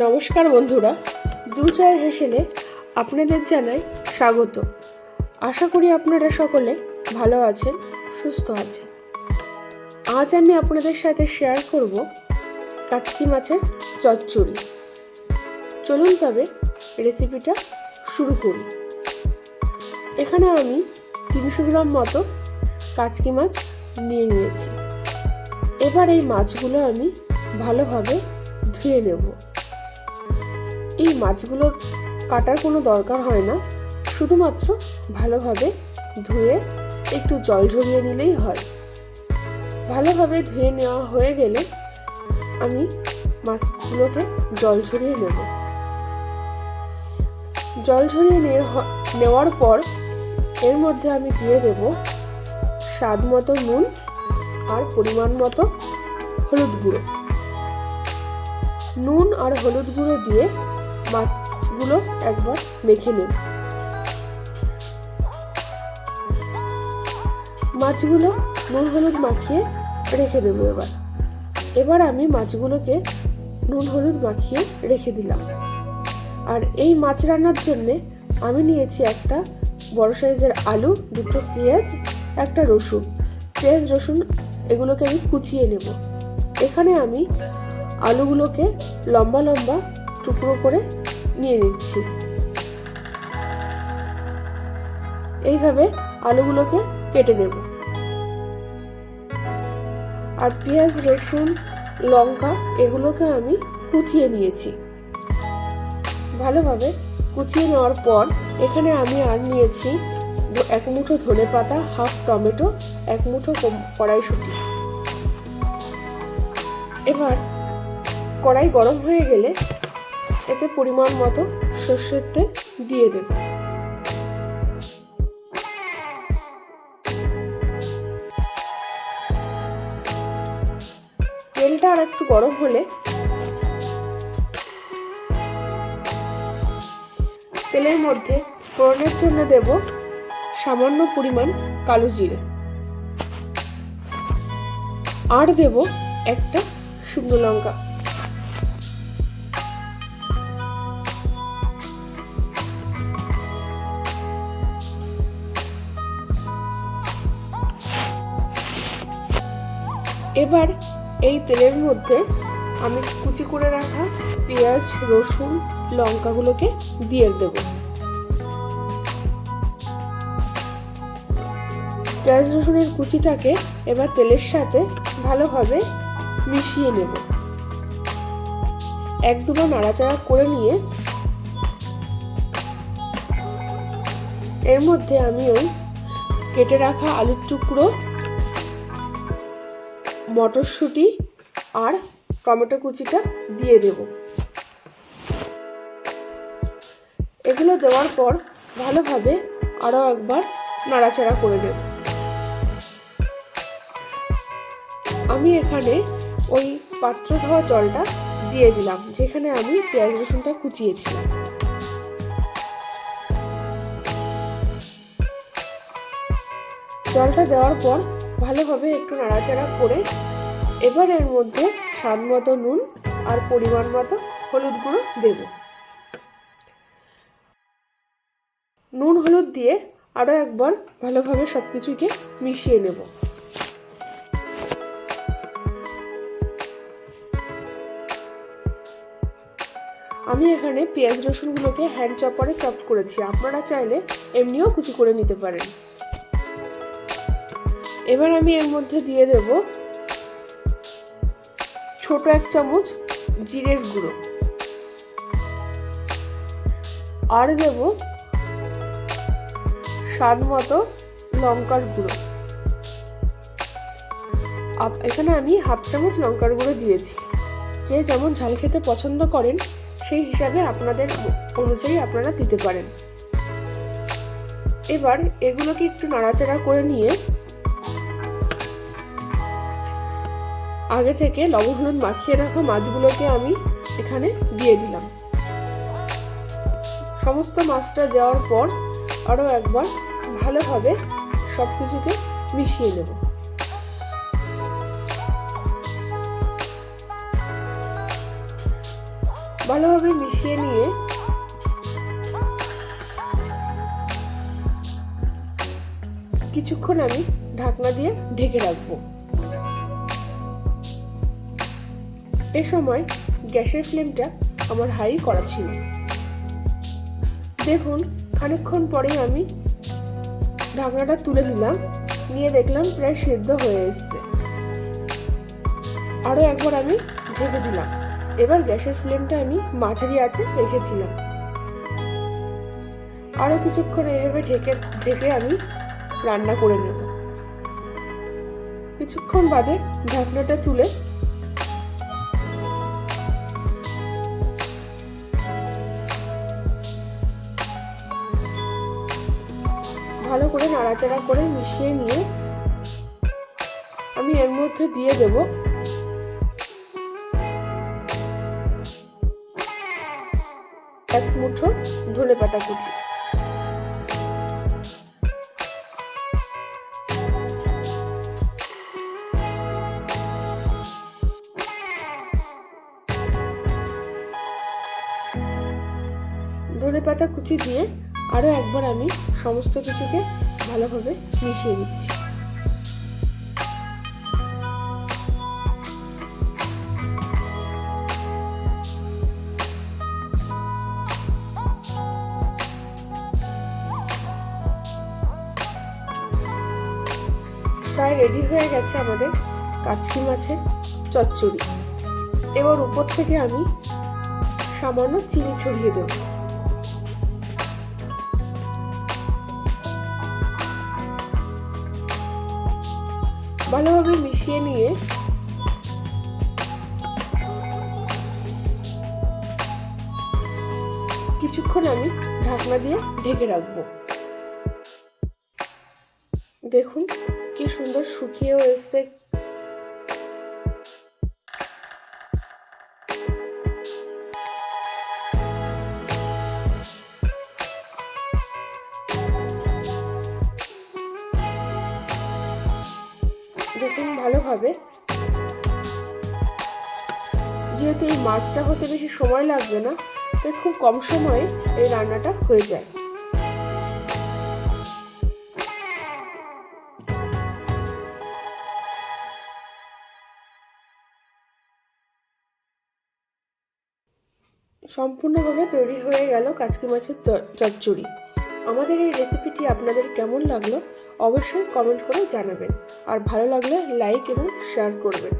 নমস্কার বন্ধুরা, দু চায়ের হেসেলে আপনাদের জানাই স্বাগত। আশা করি আপনারা সকলে ভালো আছেন, সুস্থ আছেন। আজ আমি আপনাদের সাথে শেয়ার করব কাচকি মাছের চচ্চড়ি। চলুন তবে রেসিপিটা শুরু করি। এখানে আমি 300 গ্রাম মতো কাচকি মাছ নিয়ে নিয়েছি। এবার এই মাছগুলো আমি ভালোভাবে ধুয়ে নেব। এই মাছগুলো কাটার কোনো দরকার হয় না, শুধুমাত্র ভালোভাবে ধুয়ে একটু জল ঝরিয়ে নিলেই হয়। ভালোভাবে ধুয়ে নেওয়া হয়ে গেলে আমি মাছগুলোকে জল ঝরিয়ে নেব। জল ঝরিয়ে নেওয়ার পর এর মধ্যে আমি দিয়ে দেব স্বাদ মতো নুন আর পরিমাণ মতো হলুদ গুঁড়ো। নুন আর হলুদ গুঁড়ো দিয়ে মাছগুলো একবার মেখে নেব। মাছগুলো নুন হলুদ মাখিয়ে রেখে দেবো। এবার আমি মাছগুলোকে নুন হলুদ মাখিয়ে রেখে দিলাম। আর এই মাছ রান্নার জন্যে আমি নিয়েছি একটা বড় সাইজের আলু, দুটো পেঁয়াজ, একটা রসুন। পেঁয়াজ রসুন এগুলোকে আমি কুচিয়ে নেব। এখানে আমি আলুগুলোকে লম্বা লম্বা টুকরো করে নিয়ে নিচ্ছি। এইভাবে আলুগুলোকে কেটে নেব। আর পেঁয়াজ, রসুন, লঙ্কা এগুলোকে আমি কুচিয়ে নিয়েছি। ভালোভাবে কুচিয়ে নেওয়ার পর এখানে আমি আর নিয়েছি 1 মুঠো ধনেপাতা, হাফ টমেটো, 1 মুঠো কড়াইশুঁটি। এবার কড়াই গরম হয়ে গেলে এতে পরিমাণ মতো সর্ষের তেল দিয়ে দেব। তেলটা আর একটু গরম হলে তেলের মধ্যে ফোড়নের জন্য দেব সামান্য পরিমাণ কালো জিরে, আর দেব একটা শুকনো লঙ্কা। এবার এই তেলের মধ্যে আমি কুচি করে রাখা পেঁয়াজ, রসুন, লঙ্কাগুলোকে দিয়ে দেব। পেঁয়াজ রসুনের কুচিটাকে এবার তেলের সাথে ভালোভাবে মিশিয়ে নেব। 1-2 বার নাড়াচাড়া করে নিয়ে এর মধ্যে আমি ওই কেটে রাখা আলুর টুকরো, মটরশুঁটি আর টমেটো কুচিটা দিয়ে দেব। এগুলো দেওয়ার পর ভালোভাবে আরো একবার নাড়াচাড়া করে নেব। আমি এখানে ওই পাত্র ধোয়া জলটা দিয়ে দিলাম, যেখানে আমি পেঁয়াজ রসুনটা কুচিয়েছিলাম। জলটা দেওয়ার পর ভালোভাবে একটু নাড়াচাড়া করে এবার এর মধ্যে স্বাদ মতো নুন আর পরিমাণ মতো হলুদ গুঁড়ো দেব। নুন হলুদ দিয়ে আরো একবার ভালোভাবে সবকিছুকে মিশিয়ে নেব। আমি এখানে পেঁয়াজ রসুনগুলোকে হ্যান্ড চপারে চপ করেছি, আপনারা চাইলে এমনিও কুচি করে নিতে পারেন। এবার আমি এর মধ্যে দিয়ে দেব ছোট 1 চামচ জিরের গুঁড়ো, আর দেব স্বাদ মতো লঙ্কার গুঁড়ো। এখানে আমি হাফ চামচ লঙ্কার গুঁড়ো দিয়েছি। যে যেমন ঝাল খেতে পছন্দ করেন সেই হিসাবে আপনাদের অনুযায়ী আপনারা দিতে পারেন। এবার এগুলোকে একটু নাড়াচাড়া করে নিয়ে আগে থেকে লবণ হলুদ মাখিয়ে রাখা মাছগুলোকে আমি এখানে দিয়ে দিলাম। সমস্ত মাছটা দেওয়ার পর আরো একবার ভালোভাবে সবকিছুকে মিশিয়ে নেব। ভালোভাবে মিশিয়ে নিয়ে কিছুক্ষণ আমি ঢাকনা দিয়ে ঢেকে রাখবো। এ সময় গ্যাসের ফ্লেমটা আমার হাই করা ছিল। দেখুন খানিকক্ষণ পরেই আমি ঢাকনাটা তুলে নিলাম, নিয়ে দেখলাম প্রায় সেদ্ধ হয়ে এসছে। আরো একবার আমি ঢেকে দিলাম। এবার গ্যাসের ফ্লেমটা আমি মাঝারি আঁচে রেখেছিলাম। আরো কিছুক্ষণ এইভাবে ঢেকে আমি রান্না করে নেব। কিছুক্ষণ বাদে ঢাকনাটা তুলে ভালো করে নাড়াচাড়া করে মিশিয়ে নিয়ে আমি এর মধ্যে দিয়ে দেব এক মুঠো ধনেপাতা কুচি। ধনেপাতা কুচি দিয়ে আরো একবার আমি সমস্ত কিছুকে ভালোভাবে মিশিয়ে নিচ্ছি। প্রায় রেডি হয়ে গেছে আমাদের কাচকি মাছের চচ্চড়ি। এবার উপর থেকে আমি সামান্য চিনি ছড়িয়ে দেব। ভালোভাবে মিশিয়ে নিয়ে কিছুক্ষণ আমি ঢাকনা দিয়ে ঢেকে রাখবো। দেখুন কি সুন্দর শুকিয়েও এসছে। দেখুন ভালোভাবে, যেহেতু এই মাছটা হতে বেশি সময় লাগবে না, তাই খুব কম সময়ে এই রান্নাটা হয়ে যায়। সম্পূর্ণভাবে তৈরি হয়ে গেল কাচকি মাছের চচ্চড়ি। আমাদের এই রেসিপিটি আপনাদের কেমন লাগলো অবশ্যই কমেন্ট করে জানাবেন, আর ভালো লাগলে লাইক এবং শেয়ার করবেন।